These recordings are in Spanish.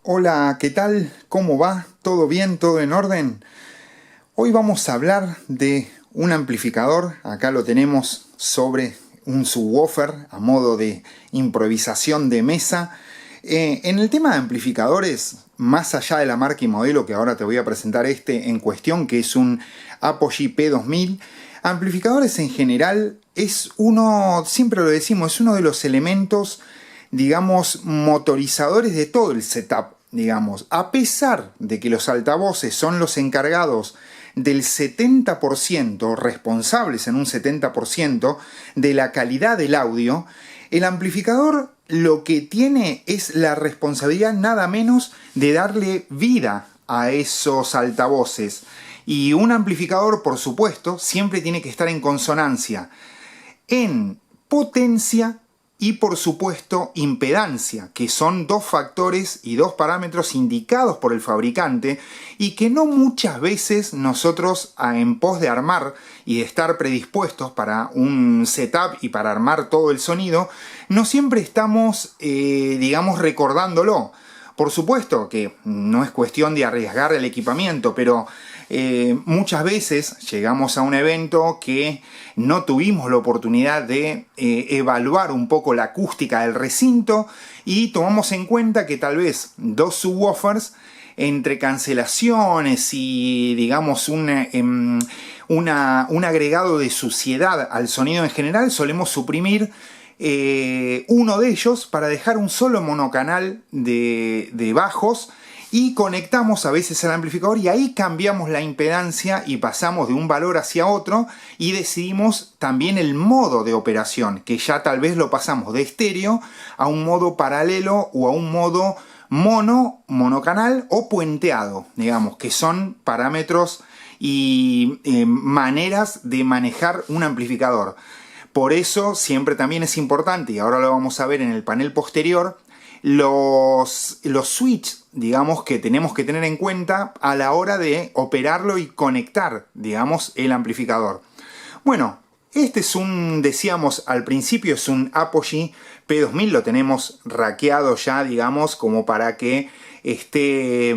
Hola, ¿qué tal? ¿Cómo va? ¿Todo bien? ¿Todo en orden? Hoy vamos a hablar de un amplificador. Acá lo tenemos sobre un subwoofer a modo de improvisación de mesa. En el tema de amplificadores, más allá de la marca y modelo, que ahora te voy a presentar este en cuestión, que es un Apogee P2000, amplificadores en general es uno, siempre lo decimos, es uno de los elementos, digamos, motorizadores de todo el setup, digamos. A pesar de que los altavoces son los encargados del 70%, responsables en un 70% de la calidad del audio, el amplificador lo que tiene es la responsabilidad nada menos de darle vida a esos altavoces. Y un amplificador, por supuesto, siempre tiene que estar en consonancia en potencia y, por supuesto, impedancia, que son dos factores y dos parámetros indicados por el fabricante y que no muchas veces nosotros, en pos de armar y de estar predispuestos para un setup y para armar todo el sonido, no siempre estamos, digamos, recordándolo. Por supuesto que no es cuestión de arriesgar el equipamiento, pero muchas veces llegamos a un evento que no tuvimos la oportunidad de evaluar un poco la acústica del recinto y tomamos en cuenta que tal vez dos subwoofers, entre cancelaciones y digamos un agregado de suciedad al sonido en general, solemos suprimir uno de ellos para dejar un solo monocanal de bajos y conectamos a veces al amplificador y ahí cambiamos la impedancia y pasamos de un valor hacia otro y decidimos también el modo de operación, que ya tal vez lo pasamos de estéreo a un modo paralelo o a un modo monocanal o puenteado, digamos, que son parámetros y maneras de manejar un amplificador. Por eso siempre también es importante, y ahora lo vamos a ver en el panel posterior, los switches, digamos, que tenemos que tener en cuenta a la hora de operarlo y conectar, digamos, el amplificador. Bueno, este es decíamos al principio, es un Apogee P2000, lo tenemos raqueado ya, digamos, como para que esté,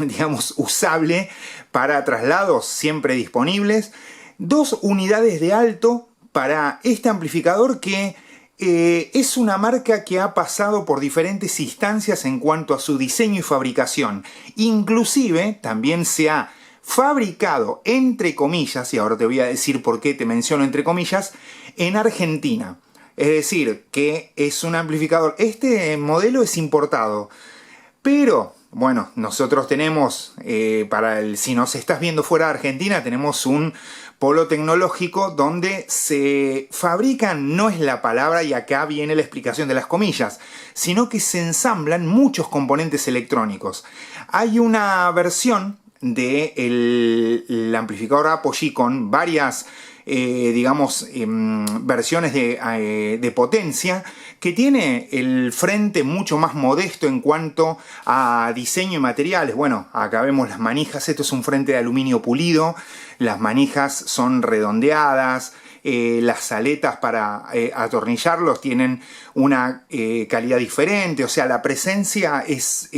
digamos, usable para traslados siempre disponibles. 2 unidades de alto para este amplificador que es una marca que ha pasado por diferentes instancias en cuanto a su diseño y fabricación. Inclusive también se ha fabricado, entre comillas, y ahora te voy a decir por qué te menciono entre comillas, en Argentina. Es decir, que es un amplificador. Este modelo es importado, pero bueno, nosotros tenemos, si nos estás viendo fuera de Argentina, tenemos un polo tecnológico donde se fabrican, no es la palabra y acá viene la explicación de las comillas, sino que se ensamblan muchos componentes electrónicos. Hay una versión del amplificador Apogee con varias digamos, versiones de potencia, que tiene el frente mucho más modesto en cuanto a diseño y materiales. Bueno, acá vemos las manijas, esto es un frente de aluminio pulido, las manijas son redondeadas, las aletas para atornillarlos tienen una calidad diferente, o sea, la presencia es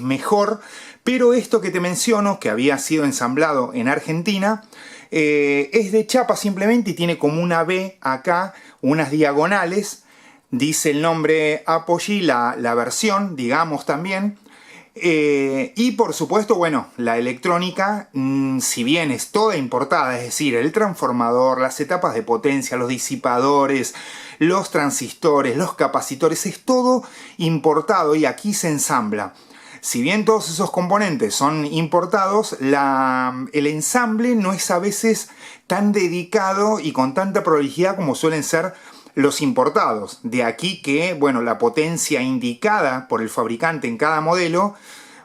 mejor, pero esto que te menciono, que había sido ensamblado en Argentina, es de chapa simplemente y tiene como una B acá, unas diagonales, dice el nombre Apogee, la versión, digamos también, y por supuesto, bueno, la electrónica, si bien es toda importada, es decir, el transformador, las etapas de potencia, los disipadores, los transistores, los capacitores, es todo importado y aquí se ensambla. Si bien todos esos componentes son importados, el ensamble no es a veces tan dedicado y con tanta prolijidad como suelen ser los importados. De aquí que, bueno, la potencia indicada por el fabricante en cada modelo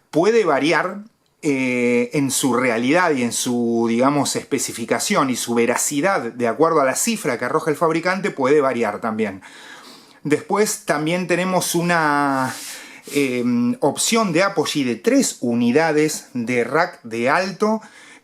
puede variar en su realidad y en su, digamos, especificación y su veracidad, de acuerdo a la cifra que arroja el fabricante, puede variar también. Después también tenemos una opción de Apogee de 3 unidades de rack de alto,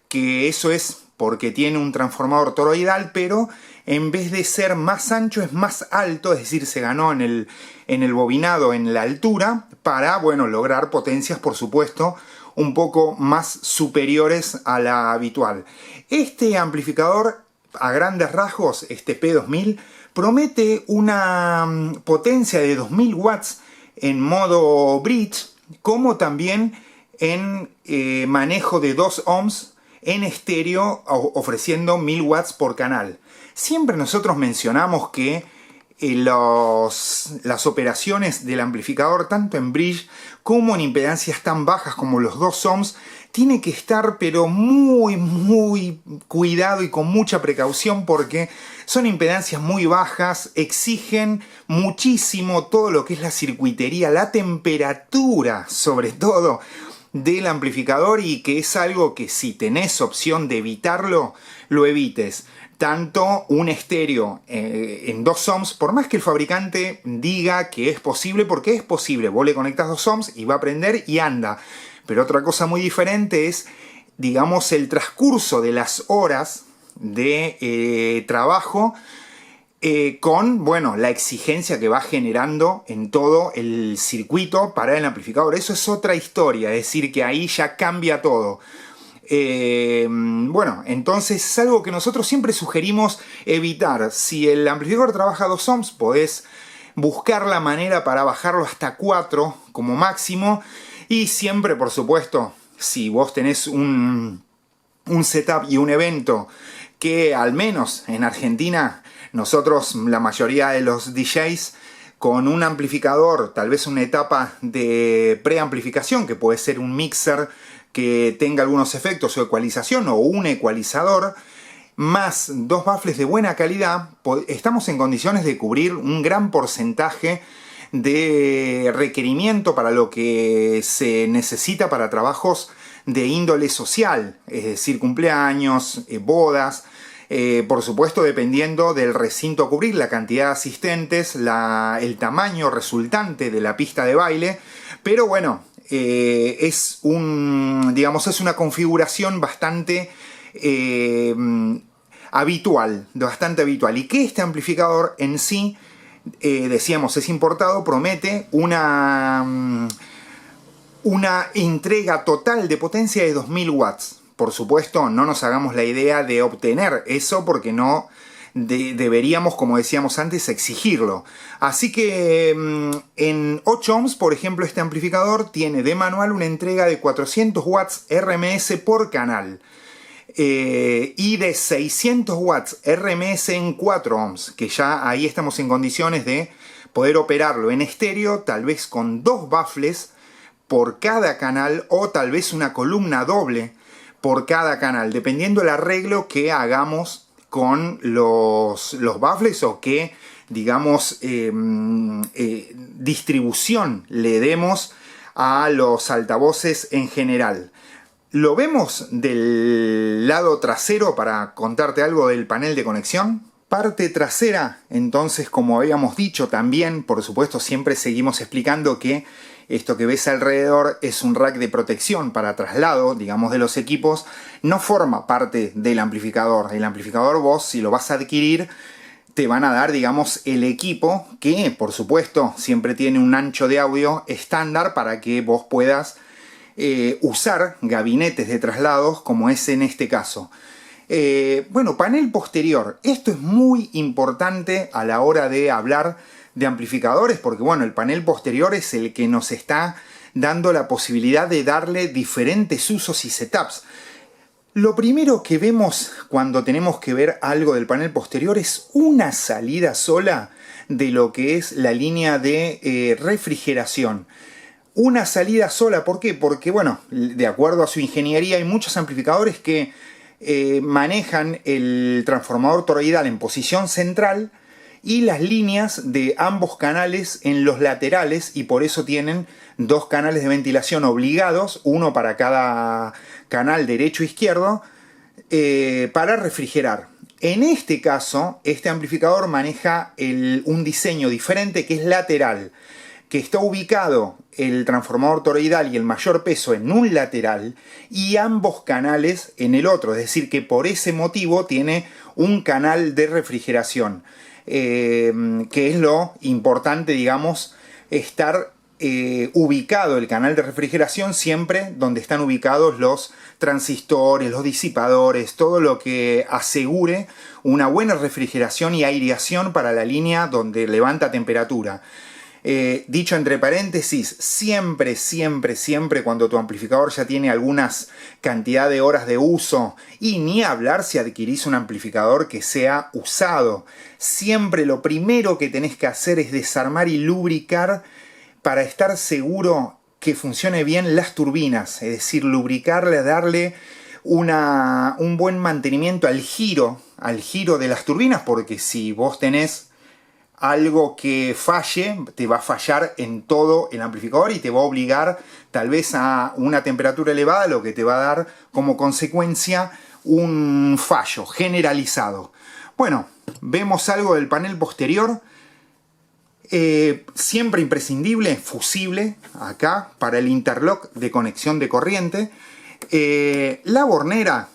que eso es porque tiene un transformador toroidal, pero en vez de ser más ancho es más alto, es decir, se ganó en el bobinado, en la altura, para, bueno, lograr potencias, por supuesto, un poco más superiores a la habitual. Este amplificador, a grandes rasgos, este P2000, promete una potencia de 2000 watts en modo bridge, como también en manejo de 2 ohms en estéreo, ofreciendo 1000 watts por canal. Siempre nosotros mencionamos que las operaciones del amplificador, tanto en bridge como en impedancias tan bajas como los 2 ohms, tiene que estar pero muy cuidado y con mucha precaución, porque son impedancias muy bajas, exigen muchísimo todo lo que es la circuitería, la temperatura sobre todo del amplificador, y que es algo que si tenés opción de evitarlo, lo evites. Tanto un estéreo en 2 ohms, por más que el fabricante diga que es posible, porque es posible, vos le conectás 2 ohms y va a prender y anda. Pero otra cosa muy diferente es, digamos, el transcurso de las horas de trabajo con, bueno, la exigencia que va generando en todo el circuito para el amplificador. Eso es otra historia, es decir, que ahí ya cambia todo. Bueno, entonces es algo que nosotros siempre sugerimos evitar. Si el amplificador trabaja 2 ohms, podés buscar la manera para bajarlo hasta 4 como máximo. Y siempre, por supuesto, si vos tenés un setup y un evento que, al menos en Argentina, nosotros, la mayoría de los DJs, con un amplificador, tal vez una etapa de preamplificación, que puede ser un mixer que tenga algunos efectos o ecualización, o un ecualizador, más 2 baffles de buena calidad, estamos en condiciones de cubrir un gran porcentaje de requerimiento para lo que se necesita para trabajos de índole social, es decir, cumpleaños, bodas, por supuesto dependiendo del recinto a cubrir, la cantidad de asistentes, el tamaño resultante de la pista de baile, pero bueno, es una configuración bastante habitual, y que este amplificador en sí, decíamos, es importado, promete una entrega total de potencia de 2000 watts. Por supuesto, no nos hagamos la idea de obtener eso, porque no deberíamos, como decíamos antes, exigirlo. Así que en 8 ohms, por ejemplo, este amplificador tiene de manual una entrega de 400 watts RMS por canal. Y de 600 watts RMS en 4 ohms, que ya ahí estamos en condiciones de poder operarlo en estéreo, tal vez con 2 baffles por cada canal, o tal vez una columna doble por cada canal, dependiendo del arreglo que hagamos con los baffles, o qué, digamos, distribución le demos a los altavoces en general. ¿Lo vemos del lado trasero para contarte algo del panel de conexión? Parte trasera, entonces, como habíamos dicho también, por supuesto, siempre seguimos explicando que esto que ves alrededor es un rack de protección para traslado, digamos, de los equipos. No forma parte del amplificador. El amplificador, vos, si lo vas a adquirir, te van a dar, digamos, el equipo que, por supuesto, siempre tiene un ancho de audio estándar para que vos puedas usar gabinetes de traslados, como es en este caso. Bueno, panel posterior. Esto es muy importante a la hora de hablar de amplificadores, porque bueno, el panel posterior es el que nos está dando la posibilidad de darle diferentes usos y setups. Lo primero que vemos cuando tenemos que ver algo del panel posterior es una salida sola de lo que es la línea de refrigeración. Una salida sola, ¿por qué? Porque, bueno, de acuerdo a su ingeniería, hay muchos amplificadores que manejan el transformador toroidal en posición central y las líneas de ambos canales en los laterales, y por eso tienen 2 canales de ventilación obligados, uno para cada canal derecho e izquierdo, para refrigerar. En este caso, este amplificador maneja un diseño diferente, que es lateral, que está ubicado el transformador toroidal y el mayor peso en un lateral y ambos canales en el otro, es decir, que por ese motivo tiene un canal de refrigeración, que es lo importante, digamos, estar ubicado el canal de refrigeración siempre donde están ubicados los transistores, los disipadores, todo lo que asegure una buena refrigeración y aireación para la línea donde levanta temperatura. Dicho entre paréntesis, siempre, siempre, siempre cuando tu amplificador ya tiene algunas cantidad de horas de uso, y ni hablar si adquirís un amplificador que sea usado, siempre lo primero que tenés que hacer es desarmar y lubricar para estar seguro que funcione bien las turbinas, es decir, lubricarle, darle un buen mantenimiento al giro de las turbinas, porque si vos tenés algo que falle, te va a fallar en todo el amplificador y te va a obligar tal vez a una temperatura elevada, lo que te va a dar como consecuencia un fallo generalizado. Bueno, vemos algo del panel posterior. Siempre imprescindible, fusible, acá, para el interlock de conexión de corriente. La bornera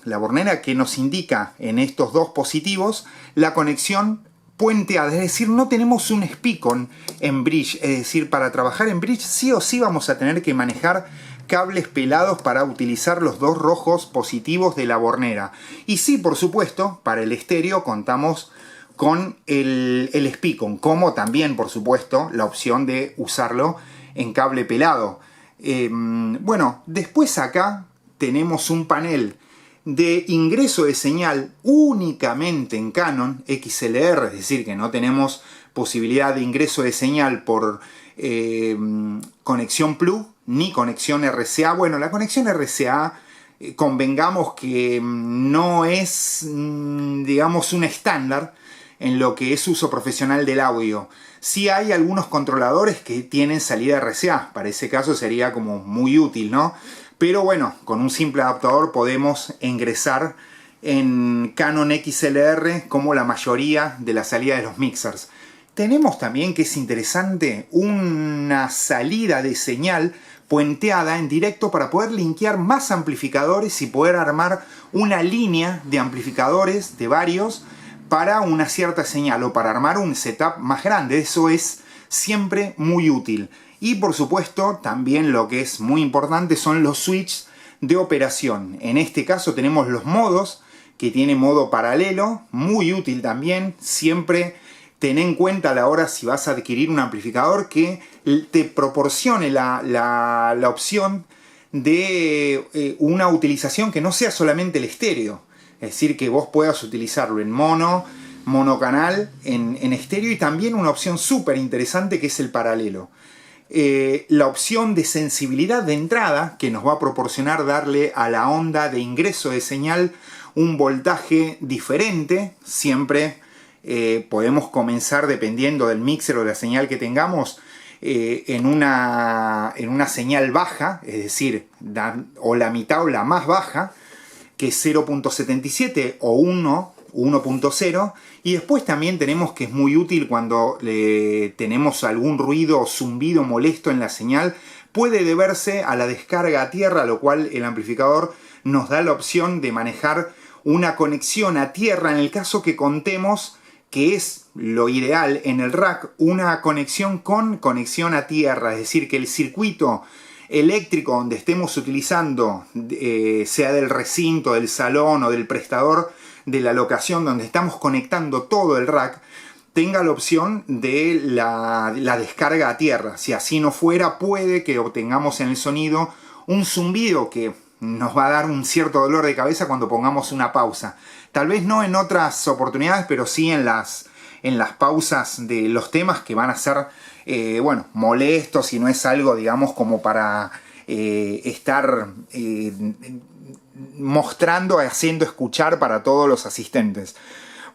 que nos indica en estos dos positivos la conexión puenteada, es decir, no tenemos un SPICON en bridge, es decir, para trabajar en bridge sí o sí vamos a tener que manejar cables pelados para utilizar los dos rojos positivos de la bornera. Y sí, por supuesto, para el estéreo contamos con el SPICON, como también, por supuesto, la opción de usarlo en cable pelado. Bueno, después acá tenemos un panel de ingreso de señal únicamente en Canon XLR, es decir, que no tenemos posibilidad de ingreso de señal por conexión plug ni conexión RCA. Bueno, la conexión RCA, convengamos que no es, digamos, un estándar en lo que es uso profesional del audio. Sí hay algunos controladores que tienen salida RCA, para ese caso sería como muy útil, ¿no? Pero bueno, con un simple adaptador podemos ingresar en Canon XLR como la mayoría de la salida de los mixers. Tenemos también, que es interesante, una salida de señal puenteada en directo para poder linkear más amplificadores y poder armar una línea de amplificadores de varios para una cierta señal o para armar un setup más grande. Eso es siempre muy útil. Y por supuesto, también lo que es muy importante son los switches de operación. En este caso tenemos los modos, que tiene modo paralelo, muy útil también. Siempre ten en cuenta a la hora, si vas a adquirir un amplificador, que te proporcione la opción de una utilización que no sea solamente el estéreo. Es decir, que vos puedas utilizarlo en monocanal, en estéreo, y también una opción súper interesante que es el paralelo. La opción de sensibilidad de entrada, que nos va a proporcionar darle a la onda de ingreso de señal un voltaje diferente. Siempre podemos comenzar, dependiendo del mixer o de la señal que tengamos, en una señal baja, es decir, o la mitad o la más baja, que es 0.77 o 1.0, y después también tenemos, que es muy útil cuando tenemos algún ruido o zumbido molesto en la señal, puede deberse a la descarga a tierra, lo cual el amplificador nos da la opción de manejar una conexión a tierra en el caso que contemos, que es lo ideal en el rack, una conexión con conexión a tierra, es decir, que el circuito eléctrico donde estemos utilizando, sea del recinto, del salón o del prestador de la locación donde estamos conectando todo el rack, tenga la opción de la descarga a tierra. Si así no fuera, puede que obtengamos en el sonido un zumbido que nos va a dar un cierto dolor de cabeza cuando pongamos una pausa. Tal vez no en otras oportunidades, pero sí en las pausas de los temas, que van a ser bueno, molestos, y no es algo, digamos, como para estar mostrando, haciendo escuchar para todos los asistentes.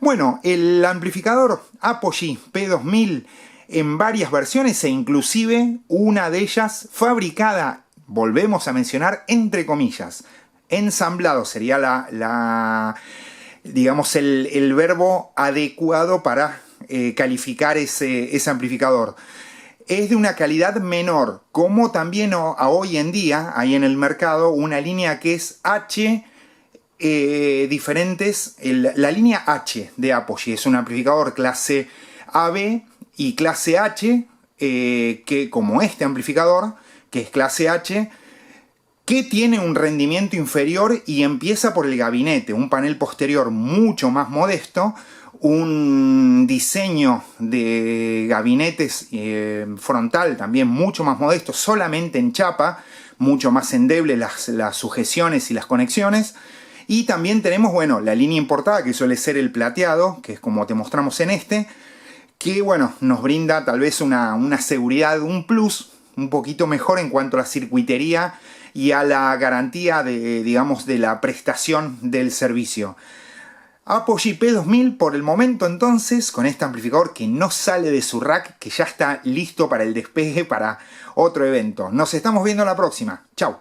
Bueno, el amplificador Apogee P2000 en varias versiones, e inclusive una de ellas fabricada, volvemos a mencionar, entre comillas, ensamblado sería digamos, el verbo adecuado para calificar ese amplificador. es de una calidad menor, como también hoy en día hay en el mercado una línea que es H, diferentes, la línea H de Apogee, es un amplificador clase AB y clase H, que como este amplificador, que es clase H, que tiene un rendimiento inferior y empieza por el gabinete, un panel posterior mucho más modesto, un diseño de gabinetes frontal también mucho más modesto, solamente en chapa, mucho más endeble las sujeciones y las conexiones. Y también tenemos, bueno, la línea importada, que suele ser el plateado, que es como te mostramos en este, que, bueno, nos brinda tal vez una seguridad, un plus, un poquito mejor en cuanto a la circuitería y a la garantía de, digamos, de la prestación del servicio. Apogee P2000 por el momento entonces, con este amplificador que no sale de su rack, que ya está listo para el despegue para otro evento. Nos estamos viendo la próxima. Chau.